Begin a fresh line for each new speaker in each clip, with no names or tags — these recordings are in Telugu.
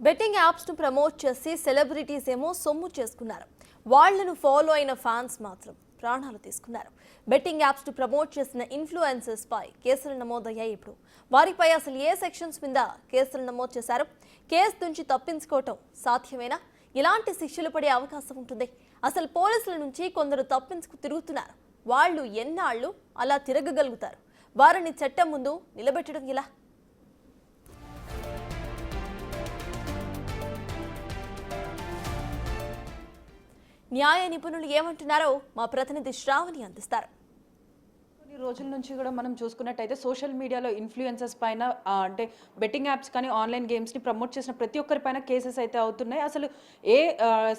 బెట్టింగ్ యాప్స్ ను ప్రమోట్ చేసి సెలబ్రిటీస్ ఏమో సొమ్ము చేసుకున్నారు. వాళ్లను ఫాలో అయిన ఫ్యాన్స్ మాత్రం ప్రాణాలు తీసుకున్నారు. బెట్టింగ్ యాప్స్ ను ప్రమోట్ చేసిన ఇన్ఫ్లుయెన్సర్స్ పై కేసులు నమోదయ్యాయి. ఇప్పుడు వారిపై అసలు ఏ సెక్షన్స్ మీద కేసులు నమోదు చేశారు? కేసు నుంచి తప్పించుకోవటం సాధ్యమేనా? ఎలాంటి శిక్షలు పడే అవకాశం ఉంటుంది? అసలు పోలీసుల నుంచి కొందరు తప్పించుకు తిరుగుతున్నారు. వాళ్ళు ఎన్నాళ్ళు అలా తిరగగలుగుతారు? వారిని చట్టం ముందు నిలబెట్టడం ఎలా? న్యాయ నిపుణులు ఏమంటున్నారో మా ప్రతినిధి శ్రావణి అందిస్తారు.
కొన్ని రోజుల నుంచి కూడా మనం చూసుకున్నట్టయితే సోషల్ మీడియాలో ఇన్ఫ్లుయెన్సర్స్ పైన అంటే బెట్టింగ్ యాప్స్ కానీ ఆన్లైన్ గేమ్స్ని ప్రమోట్ చేసిన ప్రతి ఒక్కరిపైన కేసెస్ అయితే అవుతున్నాయి. అసలు ఏ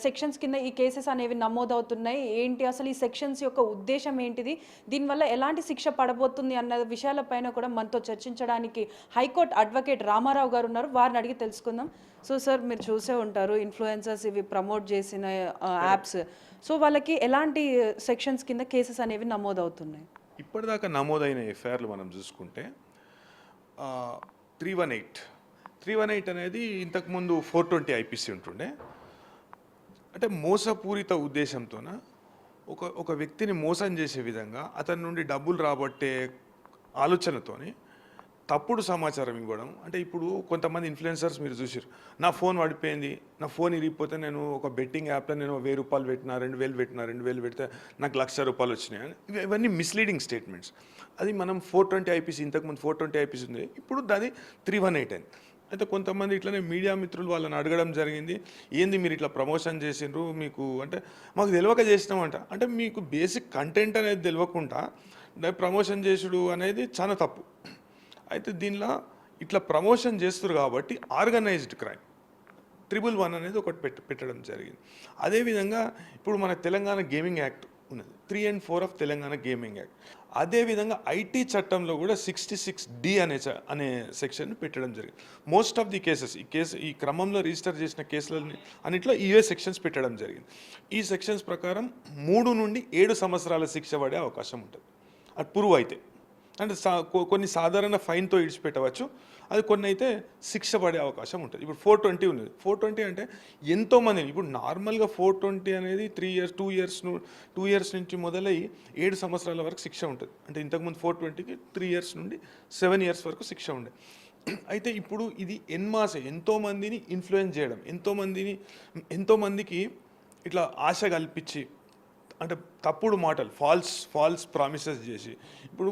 సెక్షన్స్ కింద ఈ కేసెస్ అనేవి నమోదవుతున్నాయి, ఏంటి అసలు ఈ సెక్షన్స్ యొక్క ఉద్దేశం ఏంటిది, దీనివల్ల ఎలాంటి శిక్ష పడబోతుంది అన్న విషయాలపైన కూడా మనతో చర్చించడానికి హైకోర్టు అడ్వకేట్ రామారావు గారు ఉన్నారు. వారిని అడిగి తెలుసుకుందాం. సో సార్, మీరు చూసే ఉంటారు ఇన్ఫ్లుయెన్సర్స్ ఇవి ప్రమోట్ చేసిన యాప్స్, సో వాళ్ళకి ఎలాంటి సెక్షన్స్ కింద కేసెస్ అనేవి నమోదవుతున్నాయి?
ఇప్పటిదాకా నమోదైన ఎఫ్ఐఆర్లు మనం చూసుకుంటే 318 అనేది ఇంతకుముందు 420 ఐపీసీ ఉంటుండే. అంటే మోసపూరిత ఉద్దేశంతోన ఒక వ్యక్తిని మోసం చేసే విధంగా అతని నుండి డబ్బులు రాబట్టే ఆలోచనతోని తప్పుడు సమాచారం ఇవ్వడం. అంటే ఇప్పుడు కొంతమంది ఇన్ఫ్లుయెన్సర్స్ మీరు చూసారు, నా ఫోన్ పడిపోయింది, నా ఫోన్ ఇరిగిపోతే నేను ఒక బెట్టింగ్ యాప్లో నేను 1000 రూపాయలు పెట్టినా, 2000 పెట్టినా, 2000 పెడితే నాకు 1,00,000 రూపాయలు వచ్చినాయి. ఇవన్నీ మిస్లీడింగ్ స్టేట్మెంట్స్. అది మనం 420 ఐపీసీ, ఇంతకుముందు 420 ఐపీసీ ఉంది, ఇప్పుడు దాది 318 అయింది. అయితే కొంతమంది ఇట్లనే మీడియా మిత్రులు వాళ్ళని అడగడం జరిగింది, ఏంది మీరు ఇట్లా ప్రమోషన్ చేసిండ్రు, మీకు అంటే మాకు తెలియక చేసినామంట. అంటే మీకు బేసిక్ కంటెంట్ అనేది తెలియకుండా ప్రమోషన్ చేసుడు అనేది చాలా తప్పు. అయితే దీనిలో ఇట్లా ప్రమోషన్ చేస్తారు కాబట్టి ఆర్గనైజ్డ్ క్రైమ్ 111 అనేది ఒకటి పెట్టడం జరిగింది. అదేవిధంగా ఇప్పుడు మన తెలంగాణ గేమింగ్ యాక్ట్ ఉన్నది, 3 and 4 of Telangana gaming act. అదేవిధంగా ఐటీ చట్టంలో కూడా 66D అనే సెక్షన్ పెట్టడం జరిగింది. మోస్ట్ ఆఫ్ ది కేసెస్ ఈ క్రమంలో రిజిస్టర్ చేసిన కేసులని అన్నింటిలో ఇవే సెక్షన్స్ పెట్టడం జరిగింది. ఈ సెక్షన్స్ ప్రకారం 3 నుండి 7 సంవత్సరాల శిక్ష పడే అవకాశం ఉంటుంది. అది ప్రూవ్ అయితే, అంటే కొన్ని సాధారణ ఫైన్తో ఇడిచిపెట్టవచ్చు, అది కొన్ని అయితే శిక్ష పడే అవకాశం ఉంటుంది. ఇప్పుడు 420 ఉన్నది. 420 అంటే ఎంతోమంది, ఇప్పుడు నార్మల్గా 420 అనేది 2 ఇయర్స్ నుంచి మొదలై 7 సంవత్సరాల వరకు శిక్ష ఉంటుంది. అంటే ఇంతకుముందు 420కి 3 ఇయర్స్ నుండి 7 ఇయర్స్ వరకు శిక్ష ఉండే. అయితే ఇప్పుడు ఇది ఎన్మాసే ఎంతోమందిని ఇన్ఫ్లుయెన్స్ చేయడం, ఎంతోమందికి ఇట్లా ఆశ కల్పించి, అంటే తప్పుడు మాటలు, ఫాల్స్ ప్రామిసెస్ చేసి, ఇప్పుడు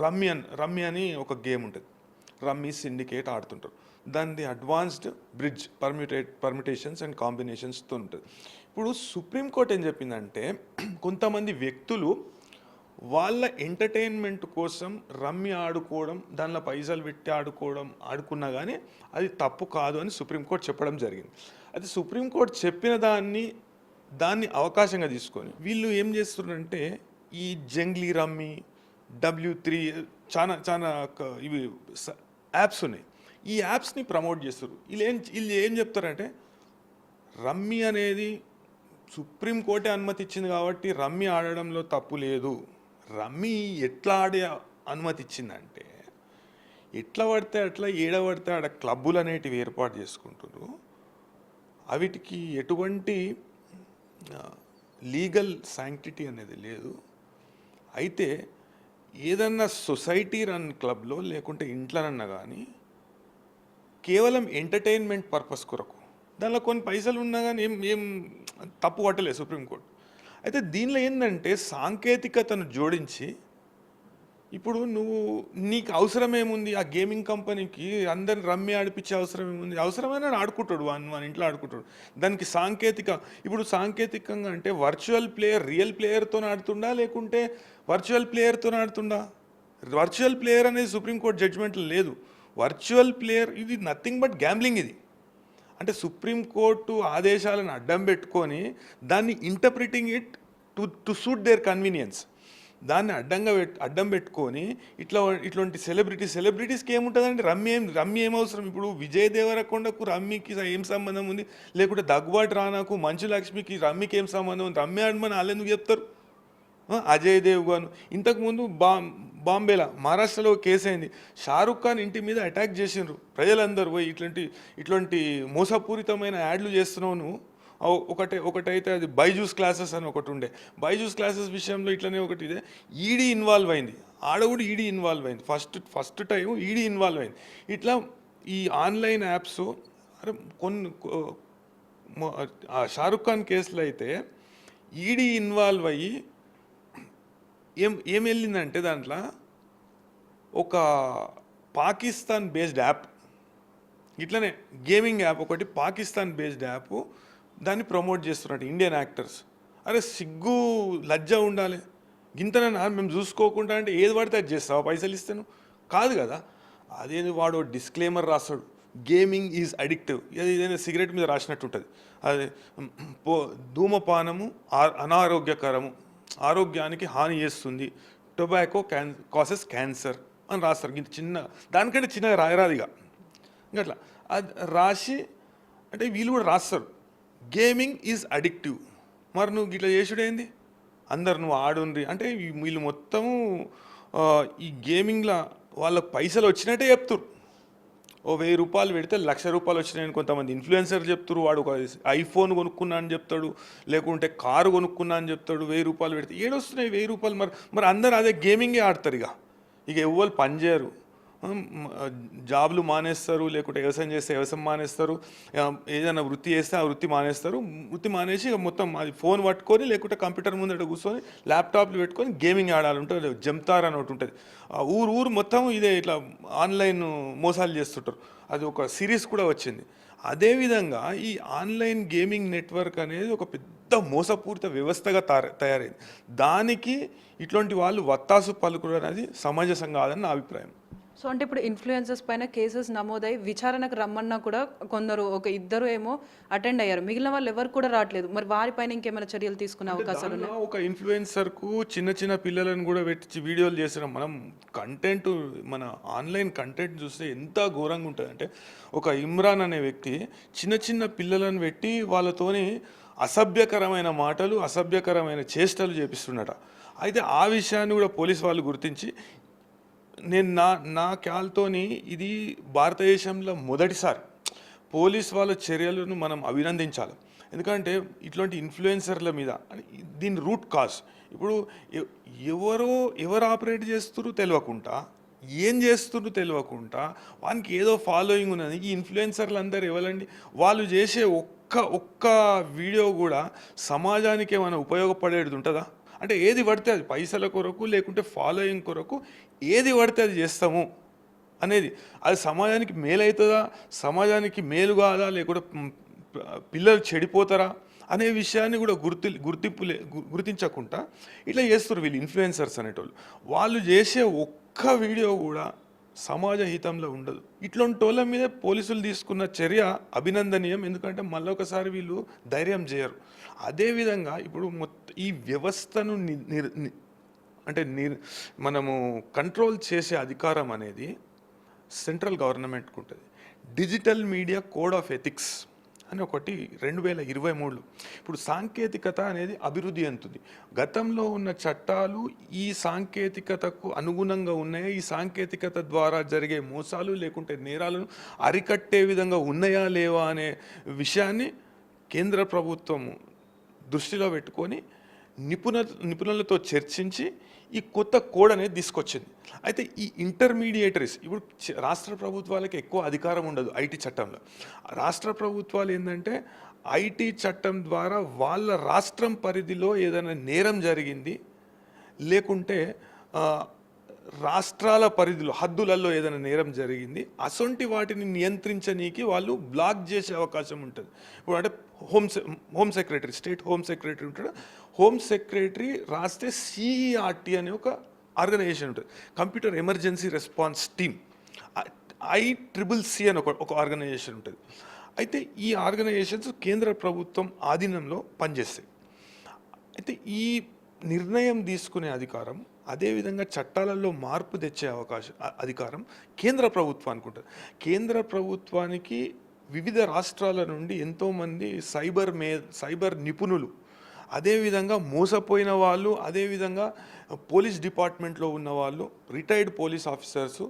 రమ్మీ అని ఒక గేమ్ ఉంటుంది, రమ్మీ సిండికేట్ ఆడుతుంటారు. దాన్ని అడ్వాన్స్డ్ బ్రిడ్జ్ పర్మిటేషన్స్ అండ్ కాంబినేషన్స్తో ఉంటుంది. ఇప్పుడు సుప్రీంకోర్టు ఏం చెప్పిందంటే, కొంతమంది వ్యక్తులు వాళ్ళ ఎంటర్టైన్మెంట్ కోసం రమ్మీ ఆడుకోవడం, దానిలో పైసలు పెట్టి ఆడుకున్నా కానీ అది తప్పు కాదు అని సుప్రీంకోర్టు చెప్పడం జరిగింది. అయితే సుప్రీంకోర్టు చెప్పిన దాన్ని అవకాశంగా తీసుకొని వీళ్ళు ఏం చేస్తున్నారంటే, ఈ జంగ్లీ రమ్మీ, W3 చాలా ఇవి యాప్స్ ఉన్నాయి, ఈ యాప్స్ని ప్రమోట్ చేస్తారు. వీళ్ళు ఏం చెప్తారంటే, రమ్మీ అనేది సుప్రీంకోర్టే అనుమతి ఇచ్చింది కాబట్టి రమ్మీ ఆడడంలో తప్పు లేదు. రమ్మీ ఎట్లా ఆడే అనుమతి ఇచ్చిందంటే, ఎట్లా పడితే అట్లా ఏడబడితే ఆడ క్లబ్బులు అనేటివి ఏర్పాటు చేసుకుంటారు. అవిటికి ఎటువంటి లీగల్ శాంక్టిటీ అనేది లేదు. అయితే ఏదన్నా సొసైటీ రన్ క్లబ్లో లేకుంటే ఇంట్లోనన్నా కానీ కేవలం ఎంటర్టైన్మెంట్ పర్పస్ కొరకు, దానిలో కొన్ని పైసలు ఉన్నా కానీ ఏం తప్పు పట్టలేదు సుప్రీంకోర్టు. అయితే దీనిలో ఏంటంటే సాంకేతికతను జోడించి, ఇప్పుడు నీకు అవసరం ఏముంది, ఆ గేమింగ్ కంపెనీకి అందరిని రమ్మీ ఆడిపించే అవసరం ఏముంది? అవసరమైన ఆడుకుంటాడు, మన ఇంట్లో ఆడుకుంటాడు. దానికి ఇప్పుడు సాంకేతికంగా అంటే వర్చువల్ ప్లేయర్ రియల్ ప్లేయర్తో ఆడుతుండా, లేకుంటే వర్చువల్ ప్లేయర్తో ఆడుతుండా? వర్చువల్ ప్లేయర్ అనేది సుప్రీంకోర్టు జడ్జిమెంట్లో లేదు. వర్చువల్ ప్లేయర్ ఇది నథింగ్ బట్ గ్యాంబ్లింగ్. ఇది అంటే సుప్రీంకోర్టు ఆదేశాలను అడ్డం పెట్టుకొని దాన్ని interpreting it to suit their convenience, దాన్ని అడ్డం పెట్టుకొని ఇట్లాంటి సెలబ్రిటీస్కి ఏముంటుందండి? రమ్మీ ఏం అవసరం? ఇప్పుడు విజయ్ దేవరకొండకు రమ్మీకి ఏం సంబంధం ఉంది? లేకుంటే దగ్గుబాటి రానాకు, మంచు లక్ష్మికి రమ్మీకి ఏం సంబంధం ఉంది? రమ్మీ ఆడమని వాళ్ళు ఎందుకు చెప్తారు? అజయ్ దేవ్ గాను ఇంతకుముందు బాంబేలో మహారాష్ట్రలో కేసు అయింది. షారుఖ్ ఖాన్ ఇంటి మీద అటాక్ చేసిండ్రు ప్రజలందరూ పోయి ఇట్లాంటి మోసపూరితమైన యాడ్లు చేస్తున్నావు నువ్వు. ఒకటైతే అది బైజూస్ క్లాసెస్ అని ఒకటి ఉండే, బైజూస్ క్లాసెస్ విషయంలో ఇట్లనే ఒకటి ఇదే ఈడీ ఇన్వాల్వ్ అయింది, ఆడ కూడా ఈడీ ఇన్వాల్వ్ అయింది, ఫస్ట్ టైం ఈడీ ఇన్వాల్వ్ అయింది. ఇట్లా ఈ ఆన్లైన్ యాప్స్ అరే షారుఖ్ ఖాన్ కేసులో అయితే ఈడీ ఇన్వాల్వ్ అయ్యి ఏం వెళ్ళిందంటే దాంట్లో ఒక పాకిస్తాన్ బేస్డ్ యాప్, ఇట్లనే గేమింగ్ యాప్ ఒకటి పాకిస్తాన్ బేస్డ్ యాప్, దాన్ని ప్రమోట్ చేస్తున్నట్టు ఇండియన్ యాక్టర్స్. అరే సిగ్గు లజ్జ ఉండాలి, గింతనన్నా మేము చూసుకోకుండా అంటే ఏది పడితే అది చేస్తావా పైసలు ఇస్తాను కాదు కదా. అదేది వాడు డిస్క్లైమర్ రాస్తాడు, గేమింగ్ ఈజ్ అడిక్టివ్, ఏదైనా సిగరెట్ మీద రాసినట్టు ఉంటుంది. అది ధూమపానము అనారోగ్యకరము, ఆరోగ్యానికి హాని చేస్తుంది, టొబాకో కాసెస్ క్యాన్సర్ అని రాస్తారు. ఇంత చిన్న దానికంటే చిన్నగా రాయరాదు ఇక అట్లా అది రాసి, అంటే వీళ్ళు కూడా రాస్తారు గేమింగ్ ఈజ్ అడిక్టివ్. మరి నువ్వు ఇట్లా చేసుడేంది, అందరు నువ్వు ఆడుండ్రి అంటే వీళ్ళు మొత్తము ఈ గేమింగ్లో వాళ్ళకు పైసలు వచ్చినట్టే చెప్తురు. ఓ 1000 రూపాయలు పెడితే 1,00,000 రూపాయలు వచ్చినాయని కొంతమంది ఇన్ఫ్లుయెన్సర్ చెప్తారు. వాడు ఒక ఐఫోన్ కొనుక్కున్నా అని చెప్తాడు, లేకుంటే కారు కొనుక్కున్నా అని చెప్తాడు. 1000 రూపాయలు పెడితే ఏడొస్తున్నాయి 1000 రూపాయలు. మరి అందరు అదే గేమింగే ఆడతారు. ఇక ఎవ్వరు పని చేయరు, జాబ్లు మానేస్తారు, లేకుంటే వ్యవసాయం చేస్తే వ్యవసాయం మానేస్తారు, ఏదైనా వృత్తి చేస్తే ఆ వృత్తి మానేస్తారు. వృత్తి మానేసి ఇక మొత్తం అది ఫోన్ పట్టుకొని లేకుంటే కంప్యూటర్ ముందట కూర్చొని ల్యాప్టాప్లు పెట్టుకొని గేమింగ్ ఆడాలి ఉంటుంది. జంతార్ అని ఒకటి ఉంటుంది. ఊరు మొత్తం ఇదే ఇట్లా ఆన్లైన్ మోసాలు చేస్తుంటారు. అది ఒక సిరీస్ కూడా వచ్చింది. అదేవిధంగా ఈ ఆన్లైన్ గేమింగ్ నెట్వర్క్ అనేది ఒక పెద్ద మోసపూరిత వ్యవస్థగా తయారైంది. దానికి ఇట్లాంటి వాళ్ళు వత్తాసు పలుకుడు అనేది సమంజసం కాదని నా అభిప్రాయం.
సో అంటే ఇప్పుడు ఇన్ఫ్లుయెన్సర్స్ పైన కేసెస్ నమోదై విచారణకు రమ్మన్నా కూడా కొందరు ఇద్దరు ఏమో అటెండ్ అయ్యారు, మిగిలిన వాళ్ళు ఎవరు కూడా రావట్లేదు. మరి వారిపైన ఇంకేమైనా చర్యలు తీసుకునే అవకాశాలు ఉన్నాయి?
ఒక ఇన్ఫ్లుయెన్సర్కు చిన్న పిల్లలను కూడా పెట్టి వీడియోలు చేసినాం మనం. కంటెంట్ మన ఆన్లైన్ కంటెంట్ చూస్తే ఎంత ఘోరంగా ఉంటుంది అంటే, ఒక ఇమ్రాన్ అనే వ్యక్తి చిన్న పిల్లలను పెట్టి వాళ్ళతోని అసభ్యకరమైన మాటలు, అసభ్యకరమైన చేష్టలు చేపిస్తున్నట. అయితే ఆ విషయాన్ని కూడా పోలీస్ వాళ్ళు గుర్తించి, నేను నా క్యాల్తోని ఇది భారతదేశంలో మొదటిసారి పోలీస్ వాళ్ళ చర్యలను మనం అభినందించాలి. ఎందుకంటే ఇట్లాంటి ఇన్ఫ్లుయెన్సర్ల మీద దీని రూట్ కాజ్ ఇప్పుడు ఎవరు ఆపరేట్ చేస్తున్నారు తెలియకుండా, ఏం చేస్తున్నారు తెలియకుండా, వానికి ఏదో ఫాలోయింగ్ ఉన్నది. ఈ ఇన్ఫ్లుయెన్సర్లు అందరు ఎవరండి, వాళ్ళు చేసే ఒక్క వీడియో కూడా సమాజానికి ఏమైనా ఉపయోగపడేది ఉంటుందా? అంటే ఏది పడితే అది పైసల కొరకు లేకుంటే ఫాలోయింగ్ కొరకు ఏది పడితే అది చేస్తాము అనేది, అది సమాజానికి మేలు అవుతుందా, సమాజానికి మేలు కాదా, లేకుంటే పిల్లలు చెడిపోతారా అనే విషయాన్ని కూడా గుర్తించకుండా ఇట్లా చేస్తారు వీళ్ళు ఇన్ఫ్లుయెన్సర్స్ అనేటోళ్ళు. వాళ్ళు చేసే ఒక్క వీడియో కూడా సమాజ హితంలో ఉండదు. ఇట్లాంటి వాళ్ళ మీద పోలీసులు తీసుకున్న చర్య అభినందనీయం. ఎందుకంటే మళ్ళీ ఒకసారి వీళ్ళు ధైర్యం చేయరు. అదేవిధంగా ఇప్పుడు ఈ వ్యవస్థను మనము కంట్రోల్ చేసే అధికారం అనేది సెంట్రల్ గవర్నమెంట్కి ఉంటుంది. Digital media code of ethics అని ఒకటి 2023. ఇప్పుడు సాంకేతికత అనేది అభివృద్ధి చెందుతుంది. గతంలో ఉన్న చట్టాలు ఈ సాంకేతికతకు అనుగుణంగా ఉన్నాయా, ఈ సాంకేతికత ద్వారా జరిగే మోసాలు లేకుంటే నేరాలను అరికట్టే విధంగా ఉన్నాయా లేవా అనే విషయాన్ని కేంద్ర ప్రభుత్వం దృష్టిలో పెట్టుకొని నిపుణులతో చర్చించి ఈ కొత్త కోడ్ అనేది తీసుకొచ్చింది. అయితే ఈ ఇంటర్మీడియేటరీస్, ఇప్పుడు రాష్ట్ర ప్రభుత్వాలకి ఎక్కువ అధికారం ఉండదు ఐటీ చట్టంలో. రాష్ట్ర ప్రభుత్వాలు ఏంటంటే ఐటీ చట్టం ద్వారా వాళ్ళ రాష్ట్రం పరిధిలో ఏదైనా నేరం జరిగింది, లేకుంటే రాష్ట్రాల పరిధిలో హద్దులలో ఏదైనా నేరం జరిగింది, అసొంటి వాటిని నియంత్రించనీకి వాళ్ళు బ్లాక్ చేసే అవకాశం ఉంటుంది. ఇప్పుడు అంటే home secretary, state home secretary ఉంటాడు. హోమ్ సెక్రటరీ రాస్తే సిఈఆర్టీ అనే ఒక ఆర్గనైజేషన్ ఉంటుంది, computer emergency response team. ICCC అని ఒక ఆర్గనైజేషన్ ఉంటుంది. అయితే ఈ ఆర్గనైజేషన్స్ కేంద్ర ప్రభుత్వం ఆధీనంలో పనిచేస్తాయి. అయితే ఈ నిర్ణయం తీసుకునే అధికారం, అదేవిధంగా చట్టాలలో మార్పు తెచ్చే అధికారం కేంద్ర ప్రభుత్వానికి ఉంటుంది. కేంద్ర ప్రభుత్వానికి వివిధ రాష్ట్రాల నుండి ఎంతోమంది సైబర్ నిపుణులు, అదేవిధంగా మోసపోయిన వాళ్ళు, అదేవిధంగా పోలీస్ డిపార్ట్మెంట్లో ఉన్న వాళ్ళు, రిటైర్డ్ పోలీస్ ఆఫీసర్సు,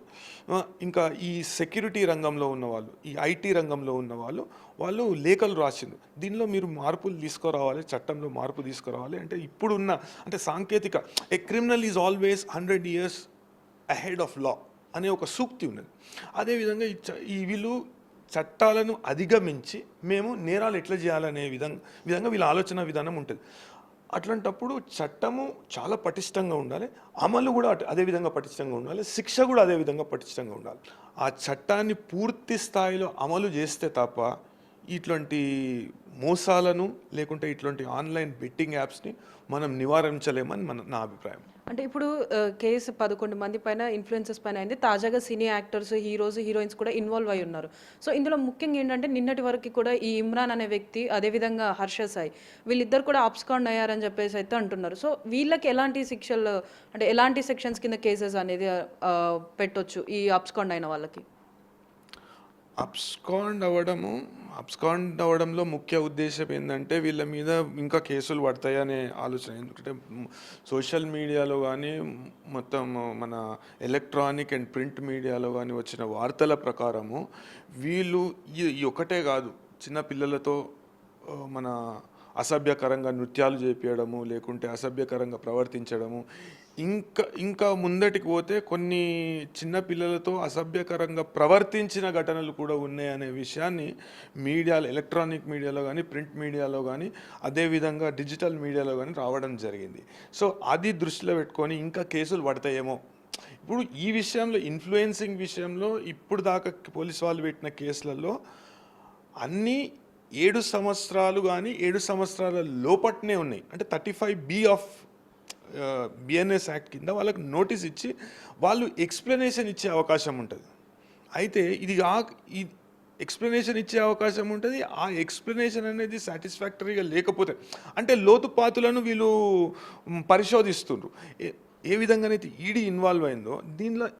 ఇంకా ఈ సెక్యూరిటీ రంగంలో ఉన్నవాళ్ళు, ఈ ఐటీ రంగంలో ఉన్న వాళ్ళు లేఖలు రాసిండు. దీనిలో మీరు మార్పులు తీసుకురావాలి, చట్టంలో మార్పు తీసుకురావాలి. అంటే ఇప్పుడున్న అంటే సాంకేతిక a criminal is always 100 years ahead of law అనే ఒక సూక్తి ఉన్నది. అదేవిధంగా ఈ వీళ్ళు చట్టాలను అధిగమించి మేము నేరాలు ఎట్లా చేయాలనే విధంగా వీళ్ళ ఆలోచన విధానం ఉంటుంది. అట్లాంటప్పుడు చట్టము చాలా పటిష్టంగా ఉండాలి, అమలు కూడా అదే విధంగా పటిష్టంగా ఉండాలి, శిక్ష కూడా అదే విధంగా పటిష్టంగా ఉండాలి. ఆ చట్టాన్ని పూర్తి స్థాయిలో అమలు చేస్తే తప్ప ఇట్లాంటి మోసాలను లేకుంటే ఇట్లాంటి ఆన్లైన్ బెట్టింగ్ యాప్స్ని మనం నివారించలేమని నా అభిప్రాయం.
అంటే ఇప్పుడు కేసు 11 మంది పైన ఇన్ఫ్లుయెన్సర్స్ పైన అయింది. తాజాగా సినీ యాక్టర్స్, హీరోయిన్స్ కూడా ఇన్వాల్వ్ అయి ఉన్నారు. సో ఇందులో ముఖ్యంగా ఏంటంటే నిన్నటి వరకు కూడా ఈ ఇమ్రాన్ అనే వ్యక్తి, అదేవిధంగా హర్ష సాయి, వీళ్ళిద్దరు కూడా అబ్స్కాండ్ అయ్యారని చెప్పేసి అయితే అంటున్నారు. సో వీళ్ళకి ఎలాంటి శిక్షలు, అంటే ఎలాంటి సెక్షన్స్ కింద కేసెస్ అనేది పెట్టొచ్చు ఈ అబ్స్కాండ్ అయిన వాళ్ళకి?
అబ్స్కాండ్ అవ్వడంలో ముఖ్య ఉద్దేశం ఏంటంటే వీళ్ళ మీద ఇంకా కేసులు పడతాయనే ఆలోచన. ఎందుకంటే సోషల్ మీడియాలో కానీ, మొత్తం మన ఎలక్ట్రానిక్ అండ్ ప్రింట్ మీడియాలో కానీ వచ్చిన వార్తల ప్రకారము వీళ్ళు ఈ ఒకటే కాదు, చిన్న పిల్లలతో మన అసభ్యకరంగా నృత్యాలు చేపించడము, లేకుంటే అసభ్యకరంగా ప్రవర్తించడము, ఇంకా ముందటికి పోతే కొన్ని చిన్న పిల్లలతో అసభ్యకరంగా ప్రవర్తించిన ఘటనలు కూడా ఉన్నాయనే విషయాన్ని మీడియాలో, ఎలక్ట్రానిక్ మీడియాలో కానీ, ప్రింట్ మీడియాలో కానీ, అదేవిధంగా డిజిటల్ మీడియాలో కానీ రావడం జరిగింది. సో అది దృష్టిలో పెట్టుకొని ఇంకా కేసులు పడతాయేమో. ఇప్పుడు ఈ విషయంలో, ఇన్ఫ్లుయెన్సింగ్ విషయంలో ఇప్పుడు దాకా పోలీసు వాళ్ళు పెట్టిన కేసులలో అన్నీ 7 సంవత్సరాలు కానీ 7 సంవత్సరాల లోపట్నే ఉన్నాయి. అంటే 35B ఆఫ్ బిఎన్ఎస్ యాక్ట్ కింద వాళ్ళకి నోటీస్ ఇచ్చి వాళ్ళు ఎక్స్ప్లెనేషన్ ఇచ్చే అవకాశం ఉంటుంది. అయితే ఈ ఎక్స్ప్లెనేషన్ ఇచ్చే అవకాశం ఉంటుంది. ఆ ఎక్స్ప్లెనేషన్ అనేది సాటిస్ఫాక్టరీగా లేకపోతే, అంటే లోతుపాతులను వీళ్ళు పరిశోధిస్తుండ్రు. ఏ విధంగానైతే ఈడీ ఇన్వాల్వ్ అయిందో దీనిలో